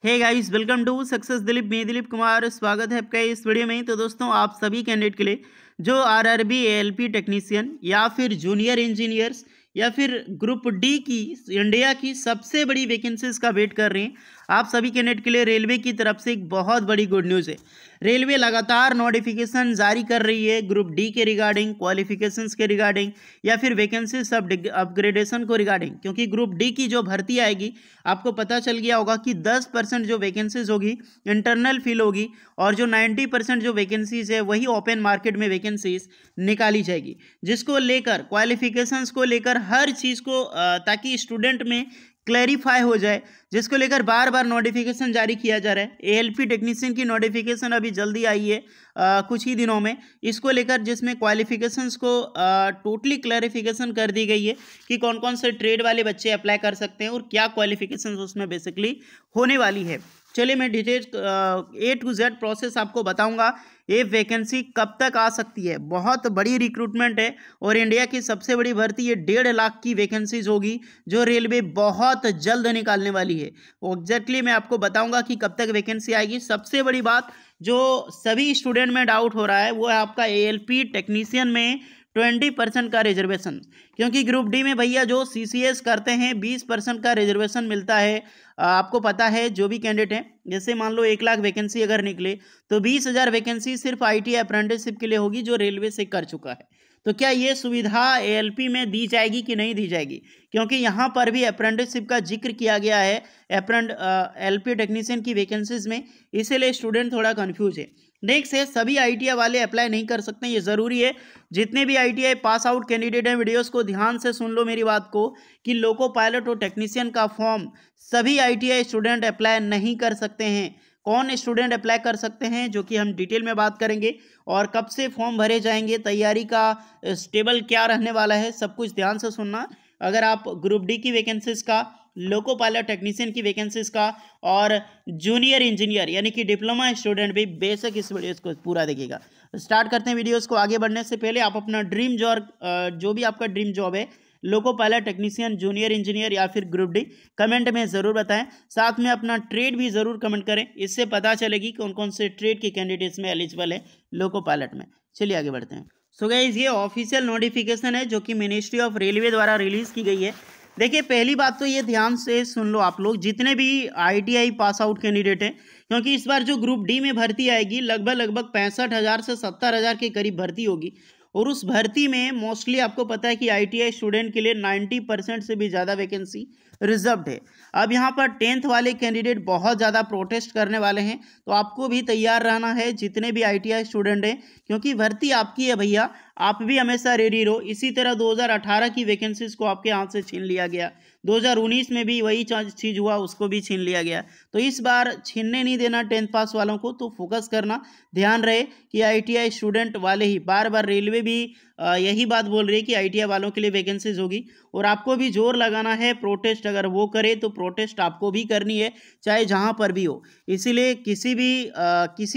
Hey guys, welcome to success Dilip. मैं दिलीप कुमार, स्वागत है आपका इस वीडियो में। तो दोस्तों, आप सभी कैंडिडेट के लिए जो आरआरबी एएलपी टेक्नीशियन या फिर जूनियर इंजीनियर्स या फिर ग्रुप डी की इंडिया की सबसे बड़ी वैकेंसीज का वेट कर रहे हैं, आप सभी कैंडिडेट के लिए रेलवे की तरफ से एक बहुत बड़ी गुड न्यूज़ है। रेलवे लगातार नोटिफिकेशन जारी कर रही है ग्रुप डी के रिगार्डिंग, क्वालिफिकेशंस के रिगार्डिंग या फिर वैकेंसी सब अपग्रेडेशन को रिगार्डिंग। क्योंकि ग्रुप डी की जो भर्ती आएगी, आपको पता चल गया होगा कि 10% जो वैकेंसीज होगी इंटरनल फिल होगी और जो 90% जो वैकेंसीज है वही ओपन मार्केट में वैकेंसीज निकाली जाएगी, जिसको लेकर क्वालिफिकेशंस को लेकर हर चीज़ को ताकि स्टूडेंट में क्लैरिफाई हो जाए, जिसको लेकर बार बार नोटिफिकेशन जारी किया जा रहा है। एएलपी टेक्नीशियन की नोटिफिकेशन अभी जल्दी आई है कुछ ही दिनों में, इसको लेकर जिसमें क्वालिफिकेशंस को टोटली क्लैरिफिकेशन कर दी गई है कि कौन कौन से ट्रेड वाले बच्चे अप्लाई कर सकते हैं और क्या क्वालिफिकेशंस उसमें बेसिकली होने वाली है। चलिए मैं detail A to Z process आपको बताऊंगा। ये वैकेंसी कब तक आ सकती है, बहुत बड़ी रिक्रूटमेंट है और इंडिया की सबसे बड़ी भर्ती ये 1.5 लाख की वैकेंसीज होगी जो रेलवे बहुत जल्द निकालने वाली है। एग्जैक्टली मैं आपको बताऊंगा कि कब तक वैकेंसी आएगी। सबसे बड़ी बात जो सभी स्टूडेंट में डाउट हो रहा है वो है आपका एएलपी टेक्नीशियन में 20% का रिजर्वेशन। क्योंकि ग्रुप डी में भैया जो सीसीएस करते हैं 20% का रिजर्वेशन मिलता है। आपको पता है जो भी कैंडिडेट हैं, जैसे मान लो 1 लाख वैकेंसी अगर निकले तो 20,000 वैकेंसी सिर्फ आईटी अप्रेंटिसशिप के लिए होगी जो रेलवे से कर चुका है। तो क्या ये सुविधा एएलपी में दी जाएगी कि नहीं दी जाएगी, क्योंकि यहाँ पर भी अप्रेंटिसशिप का जिक्र किया गया है एलपी टेक्नीशियन की वैकेंसीज में, इसीलिए स्टूडेंट थोड़ा कंफ्यूज है। नेक्स्ट है सभी आईटीआई वाले अप्लाई नहीं कर सकते, ये ज़रूरी है। जितने भी आईटीआई पास आउट कैंडिडेट हैं, वीडियोस को ध्यान से सुन लो मेरी बात को कि लोको पायलट और टेक्नीशियन का फॉर्म सभी आईटीआई स्टूडेंट अप्लाई नहीं कर सकते हैं। कौन स्टूडेंट अप्लाई कर सकते हैं जो कि हम डिटेल में बात करेंगे, और कब से फॉर्म भरे जाएंगे, तैयारी का स्टेबल क्या रहने वाला है, सब कुछ ध्यान से सुनना। अगर आप ग्रुप डी की वैकेंसीज का, लोको पायलट टेक्नीशियन की वैकेंसीज का और जूनियर इंजीनियर यानी कि डिप्लोमा स्टूडेंट भी बेशक इस वीडियोस को पूरा देखिएगा। स्टार्ट करते हैं वीडियोस को। आगे बढ़ने से पहले आप अपना ड्रीम जॉब, जो भी आपका ड्रीम जॉब है, loco pilot technician, junior engineer या फिर ग्रुप डी, कमेंट में ज़रूर बताएं। साथ में अपना ट्रेड भी ज़रूर कमेंट करें, इससे पता चलेगी कौन कौन से ट्रेड के कैंडिडेट्स में एलिजिबल है लोको पायलट में। चलिए आगे बढ़ते हैं। सो गाइस, ये ऑफिशियल नोटिफिकेशन है जो कि मिनिस्ट्री ऑफ रेलवे द्वारा रिलीज़ की गई है। देखिए, पहली बात तो ये ध्यान से सुन लो आप लोग, जितने भी आईटीआई पास आउट कैंडिडेट हैं, क्योंकि इस बार जो ग्रुप डी में भर्ती आएगी लगभग 65,000 से 70,000 के करीब भर्ती होगी। और उस भर्ती में मोस्टली आपको पता है कि आईटीआई स्टूडेंट के लिए 90% से भी ज़्यादा वैकेंसी रिजर्व्ड है। अब यहाँ पर 10th वाले कैंडिडेट बहुत ज़्यादा प्रोटेस्ट करने वाले हैं, तो आपको भी तैयार रहना है जितने भी आईटीआई स्टूडेंट हैं, क्योंकि भर्ती आपकी है भैया, आप भी हमेशा रेडी रहो। इसी तरह 2018 की वैकेंसीज को आपके हाथ से छीन लिया गया, 2019 में भी वही चीज़ हुआ, उसको भी छीन लिया गया। तो इस बार छीनने नहीं देना 10th पास वालों को, तो फोकस करना, ध्यान रहे कि आईटीआई स्टूडेंट वाले ही। बार बार रेलवे भी यही बात बोल रही है कि आईटीआई वालों के लिए वैकेंसीज होगी और आपको भी जोर लगाना है। प्रोटेस्ट अगर वो करे तो प्रोटेस्ट आपको भी करनी है, चाहे जहां पर भी हो। इसीलिए किसी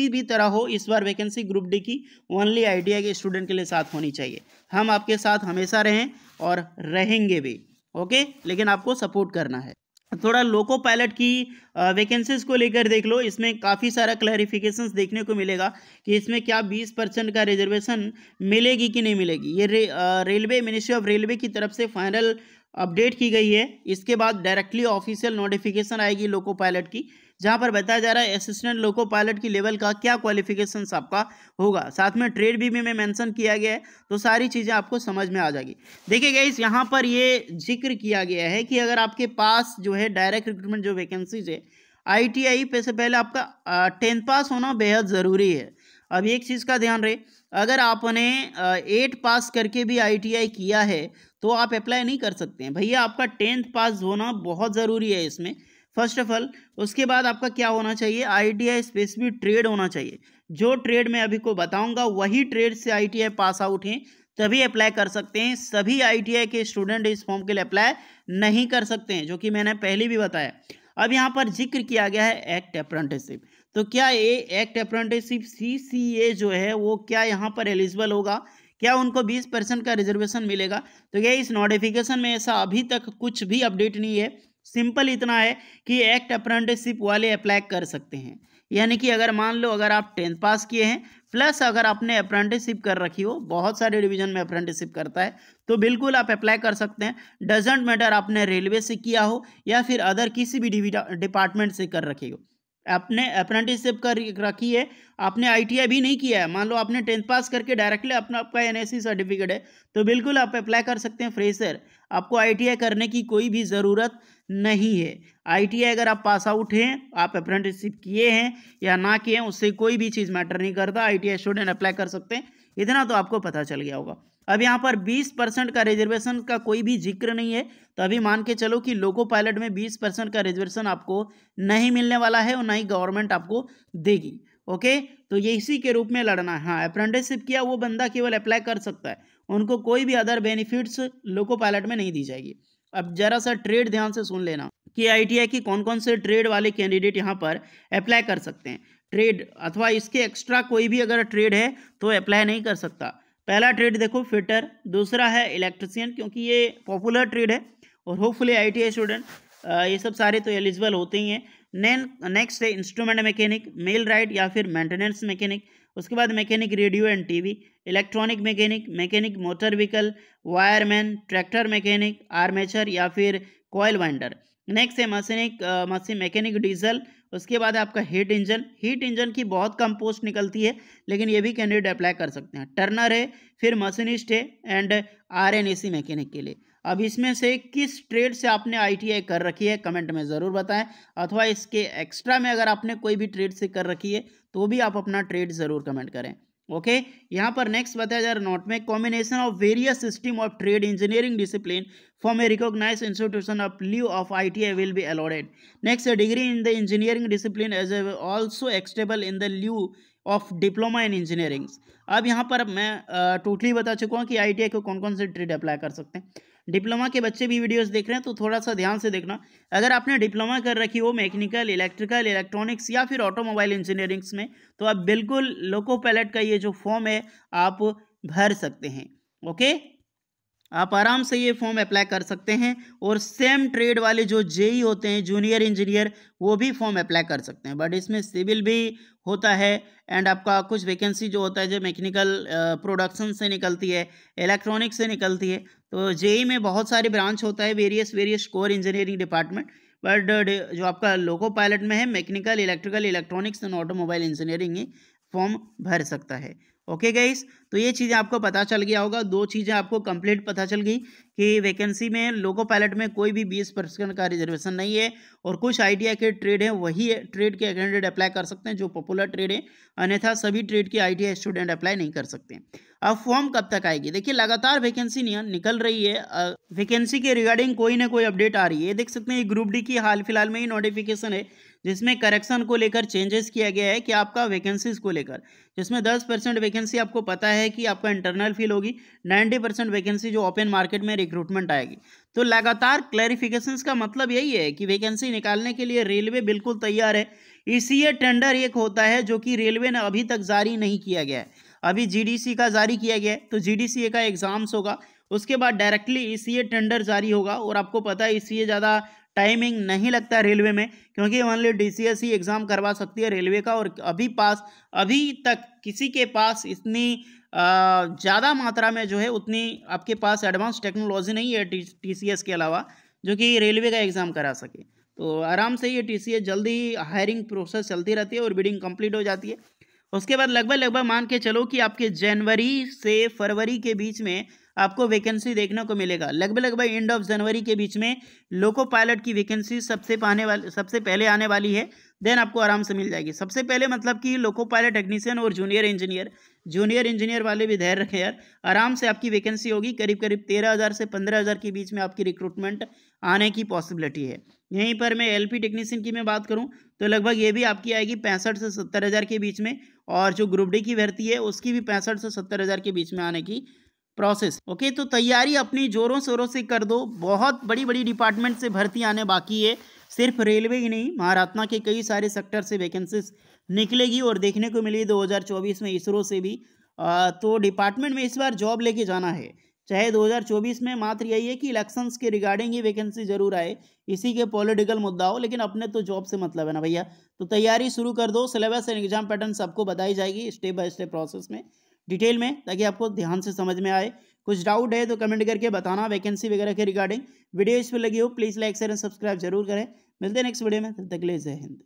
भी तरह हो, इस बार वैकेंसी ग्रुप डी की ओनली आईटीआई के स्टूडेंट के लिए साथ होनी चाहिए। हम आपके साथ हमेशा रहें और रहेंगे भी, ओके, लेकिन आपको सपोर्ट करना है। थोड़ा लोको पायलट की वैकेंसीज को लेकर देख लो, इसमें काफ़ी सारा क्लैरिफिकेशंस देखने को मिलेगा कि इसमें क्या 20% का रिजर्वेशन मिलेगी कि नहीं मिलेगी। ये रेलवे, मिनिस्ट्री ऑफ रेलवे की तरफ से फाइनल अपडेट की गई है। इसके बाद डायरेक्टली ऑफिशियल नोटिफिकेशन आएगी लोको पायलट की, जहां पर बताया जा रहा है असिस्टेंट लोको पायलट की लेवल का क्या क्वालिफिकेशंस आपका होगा। साथ में ट्रेड भी में मेंशन किया गया है, तो सारी चीज़ें आपको समझ में आ जाएगी। देखिए गाइस, यहाँ पर ये जिक्र किया गया है कि अगर आपके पास जो है डायरेक्ट रिक्रूटमेंट जो वैकेंसीज है, आईटीआई पे से पहले आपका 10th पास होना बेहद ज़रूरी है। अब एक चीज़ का ध्यान रहे, अगर आपने 8 पास करके भी आईटीआई किया है तो आप अप्लाई नहीं कर सकते हैं भैया। आपका 10th पास होना बहुत ज़रूरी है इसमें, फर्स्ट ऑफ ऑल। उसके बाद आपका क्या होना चाहिए, आईटीआई स्पेसिफिक ट्रेड होना चाहिए। जो ट्रेड मैं अभी को बताऊंगा वही ट्रेड से आईटीआई पास आउट हैं तभी अप्लाई कर सकते हैं। सभी आईटीआई के स्टूडेंट इस फॉर्म के लिए अप्लाई नहीं कर सकते हैं, जो कि मैंने पहले भी बताया। अब यहाँ पर जिक्र किया गया है एक्ट अप्रेंटिसशिप, तो क्या ये एक्ट अप्रेंटिसशिप सीसीए जो है वो क्या यहाँ पर एलिजिबल होगा, क्या उनको 20% का रिजर्वेशन मिलेगा? तो क्या इस नोटिफिकेशन में ऐसा अभी तक कुछ भी अपडेट नहीं है। सिंपल इतना है कि एक्ट अप्रेंटिसशिप वाले अप्लाई कर सकते हैं। यानी कि अगर मान लो अगर आप 10th पास किए हैं प्लस अगर आपने अप्रेंटिसशिप कर रखी हो, बहुत सारे डिवीजन में अप्रेंटिसशिप करता है, तो बिल्कुल आप अप्लाई कर सकते हैं। डजेंट मैटर आपने रेलवे से किया हो या फिर अदर किसी भी डिपार्टमेंट से कर रखी हो, आपने अप्रेंटिसशिप कर रखी है, आपने आईटीआई भी नहीं किया है, मान लो आपने 10th पास करके डायरेक्टली अपना आपका एनएससी सर्टिफिकेट है, तो बिल्कुल आप अप्लाई कर सकते हैं फ्रेशर। आपको आईटीआई करने की कोई भी ज़रूरत नहीं है। आईटीआई अगर आप पास आउट हैं, आप अप्रेंटिसशिप किए हैं या ना किए हैं, उससे कोई भी चीज़ मैटर नहीं करता। आईटीआई स्टूडेंट अप्लाई कर सकते हैं, इतना तो आपको पता चल गया होगा। अब यहाँ पर 20% का रिजर्वेशन का कोई भी जिक्र नहीं है, तो अभी मान के चलो कि लोको पायलट में 20% का रिजर्वेशन आपको नहीं मिलने वाला है और ना ही गवर्नमेंट आपको देगी। ओके, तो ये इसी के रूप में लड़ना है। हाँ, अप्रेंटिसशिप किया वो बंदा केवल अप्लाई कर सकता है, उनको कोई भी अदर बेनिफिट्स लोको पायलट में नहीं दी जाएगी। अब जरा सा ट्रेड ध्यान से सुन लेना कि आईटीआई की कौन कौन से ट्रेड वाले कैंडिडेट यहाँ पर अप्लाई कर सकते हैं। ट्रेड अथवा इसके एक्स्ट्रा कोई भी अगर ट्रेड है तो अप्लाई नहीं कर सकता। पहला ट्रेड देखो फिटर, दूसरा है इलेक्ट्रिशियन, क्योंकि ये पॉपुलर ट्रेड है और होपफुली आईटीआई स्टूडेंट ये सब सारे तो एलिजिबल होते ही हैं। नेक्स्ट है इंस्ट्रूमेंट मैकेनिक, मेल राइट या फिर मेंटेनेंस मैकेनिक, उसके बाद mechanic radio and TV, electronic mechanic, mechanic motor vehicle, wireman, tractor mechanic, armature या फिर कॉयल वाइंडर। नेक्स्ट है मशीन मैकेनिक डीजल, उसके बाद आपका हीट इंजन की बहुत कम पोस्ट निकलती है, लेकिन ये भी कैंडिडेट अप्लाई कर सकते हैं। टर्नर है, फिर मशीनिस्ट है एंड आरएनएसी मैकेनिक के लिए। अब इसमें से किस ट्रेड से आपने आईटीआई कर रखी है कमेंट में ज़रूर बताएं, अथवा इसके एक्स्ट्रा में अगर आपने कोई भी ट्रेड से कर रखी है तो भी आप अपना ट्रेड ज़रूर कमेंट करें। ओके, यहाँ पर नेक्स्ट बताया जा रहा है नोट में, combination of various system of trade engineering discipline from a recognised institution of lieu of ITI will be allotted. Next degree in the engineering discipline as also acceptable in the lieu of diploma in engineering. अब यहाँ पर मैं totally बता चुका हूँ कि ITI को कौन कौन से ट्रेड अप्लाई कर सकते हैं। डिप्लोमा के बच्चे भी वीडियोस देख रहे हैं तो थोड़ा सा ध्यान से देखना। अगर आपने डिप्लोमा कर रखी हो मैकेनिकल, इलेक्ट्रिकल, इलेक्ट्रॉनिक्स या फिर ऑटोमोबाइल इंजीनियरिंग्स में, तो आप बिल्कुल लोको पायलट का ये जो फॉर्म है आप भर सकते हैं। ओके, आप आराम से ये फॉर्म अप्लाई कर सकते हैं। और सेम ट्रेड वाले जो जेई होते हैं, जूनियर इंजीनियर, वो भी फॉर्म अप्लाई कर सकते हैं, बट इसमें सिविल भी होता है एंड आपका कुछ वैकेंसी जो होता है जो मैकेनिकल प्रोडक्शन से निकलती है, इलेक्ट्रॉनिक से निकलती है। तो जेई में बहुत सारे ब्रांच होता है, various core engineering department, but जो आपका लोको पायलट में है mechanical, electrical, electronics and automobile engineering he form भर सकता है। ओके गाइस, तो ये चीज़ें आपको पता चल गया होगा। दो चीज़ें आपको कंप्लीट पता चल गई कि वैकेंसी में लोको पायलट में कोई भी 20% का रिजर्वेशन नहीं है, और कुछ आईटीआई के ट्रेड हैं वही ट्रेड के कैंडिडेट अप्लाई कर सकते हैं जो पॉपुलर ट्रेड है, अन्यथा सभी ट्रेड के आईटीआई स्टूडेंट अप्लाई नहीं कर सकते। अब फॉर्म कब तक आएगी? देखिए लगातार वैकेंसी निकल रही है, वैकेंसी के रिगार्डिंग कोई ना कोई अपडेट आ रही है। देख सकते हैं ग्रुप डी की हाल फिलहाल में ही नोटिफिकेशन है जिसमें करेक्शन को लेकर चेंजेस किया गया है कि आपका वैकेंसीज को लेकर, जिसमें 10% वैकेंसी आपको पता है कि आपका इंटरनल फिल होगी, 90% वैकेंसी जो ओपन मार्केट में रिक्रूटमेंट आएगी। तो लगातार क्लैरिफिकेशंस का मतलब यही है कि वैकेंसी निकालने के लिए रेलवे बिल्कुल तैयार है। ईसीए टेंडर एक होता है जो कि रेलवे ने अभी तक जारी नहीं किया गया है, अभी जीडीसी का जारी किया गया है, तो जीडीसीए का एग्जाम्स होगा, उसके बाद डायरेक्टली ईसीए टेंडर जारी होगा। और आपको पता है ईसीए ज़्यादा टाइमिंग नहीं लगता रेलवे में, क्योंकि ओनली डीसीएस ही एग्ज़ाम करवा सकती है रेलवे का। और अभी तक किसी के पास इतनी ज़्यादा मात्रा में जो है उतनी आपके पास एडवांस टेक्नोलॉजी नहीं है टीसीएस के अलावा जो कि रेलवे का एग्ज़ाम करा सके। तो आराम से ये टीसीएस जल्दी हायरिंग प्रोसेस चलती रहती है और बिडिंग कंप्लीट हो जाती है। उसके बाद लगभग मान के चलो कि आपके जनवरी से फरवरी के बीच में आपको वैकेंसी देखने को मिलेगा। लगभग एंड ऑफ जनवरी के बीच में लोको पायलट की वैकेंसी सबसे पहले आने वाली है, देन आपको आराम से मिल जाएगी। सबसे पहले मतलब कि लोको पायलट टेक्नीशियन और जूनियर इंजीनियर वाले भी धैर्य रखें यार, आराम से आपकी वैकेंसी होगी। करीब 13,000 से 15,000 के बीच में आपकी रिक्रूटमेंट आने की पॉसिबिलिटी है। यहीं पर मैं एलपी टेक्नीशियन की मैं बात करूं तो लगभग ये भी आपकी आएगी 65 से 70,000 के बीच में, और जो ग्रुप डी की भर्ती है उसकी भी 65 से 70,000 के बीच में आने की प्रोसेस। ओके, तो तैयारी अपनी जोरों शोरों से कर दो। बहुत बड़ी डिपार्टमेंट से भर्ती आने बाकी है, सिर्फ रेलवे ही नहीं, महारात्मा के कई सारे सेक्टर से वैकेंसीज निकलेगी। और देखने को मिली 2024 में इसरो से भी। तो डिपार्टमेंट में इस बार जॉब लेके जाना है, चाहे 2024 में मात्र यही है कि इलेक्शंस के रिगार्डिंग ही वैकेंसी जरूर आए, इसी के पॉलिटिकल मुद्दा हो, लेकिन अपने तो जॉब से मतलब है ना भैया। तो तैयारी शुरू कर दो, सिलेबस एंड एग्जाम पैटर्न सबको बताई जाएगी स्टेप बाय स्टेप प्रोसेस में, डिटेल में, ताकि आपको ध्यान से समझ में आए। कुछ डाउट है तो कमेंट करके बताना वैकेंसी वगैरह के रिगार्डिंग। वीडियो इस पर लगी हो please like share and subscribe जरूर करें। मिलते हैं नेक्स्ट वीडियो में, तब तक के लिए जय हिंद।